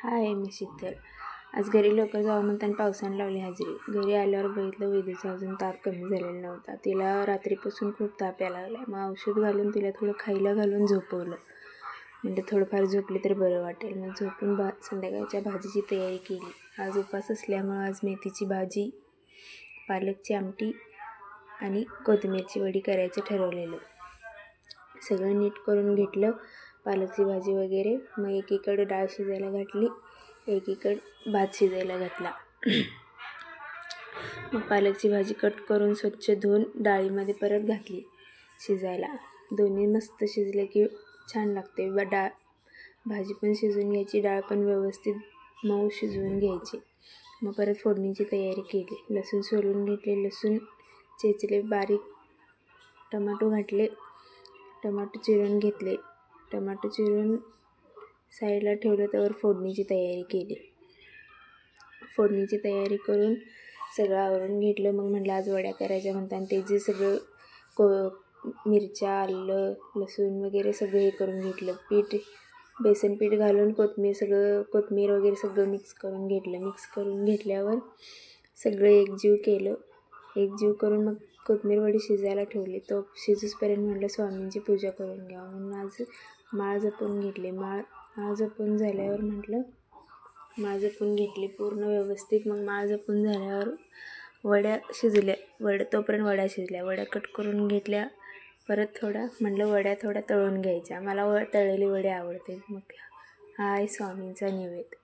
हाय, मी शीतल. आज घरी लवकर जावं म्हणताना पावसाने लावली हजेरी. घरी आल्यावर बघितलं वेदूचा अजून ताप कमी झालेला नव्हता. तिला रात्रीपासून खूप ताप यायला लागला. मग औषध घालून तिला थोडं खायला घालून झोपवलं. म्हणजे थोडंफार झोपली तर बरं वाटेल. मग झोपून संध्याकाळच्या भाजीची तयारी केली. आज उपवास असल्यामुळं आज मेथीची भाजी, पालकची आमटी आणि कोथिंबीरची वडी करायचं ठरवलेलं. सगळं नीट करून घेतलं, पालकची भाजी वगैरे. मग एकीकडे डाळ शिजायला घातली, एकीकडे भात शिजायला घातला. मग पालकची भाजी कट करून स्वच्छ धुवून डाळीमध्ये परत घातली शिजायला. दोन्ही मस्त शिजले की छान लागते. भाजी पण शिजवून घ्यायची, डाळ पण व्यवस्थित मऊ शिजवून घ्यायची. मग परत फोडणीची तयारी केली. लसूण सोलून घेतले, लसूण चेचले बारीक, टमाटो घातले, टमाटो चिरून घेतले, टमाटो चिरून साईडला ठेवलं. त्यावर फोडणीची तयारी केली. फोडणीची तयारी करून सगळं आवरून घेतलं. मग म्हटलं आज वड्या करायच्या म्हणताना ते जे सगळं मिरच्या, आलं, लसूण वगैरे सगळं हे करून घेतलं. बेसन पीठ घालून कोथिंबीर वगैरे सगळं मिक्स करून घेतलं. मिक्स करून घेतल्यावर सगळं एकजीव केलं. एकजीव करून मग कोथिंबीर वडी शिजायला ठेवली. तो शिजूसपर्यंत म्हटलं स्वामींची पूजा करून घ्यावं म्हणून आज माळ जपून घेतली. माळ जपून झाल्यावर म्हटलं माळ जपून घेतली पूर्ण व्यवस्थित. मग माळ जपून झाल्यावर वड्या शिजल्या. तोपर्यंत वड्या शिजल्या. वड्या कट करून घेतल्या. परत म्हटलं वड्या थोड्या तळून घ्यायच्या. मला तळलेली वडी आवडते. मग हाय स्वामींचा नैवेद्य.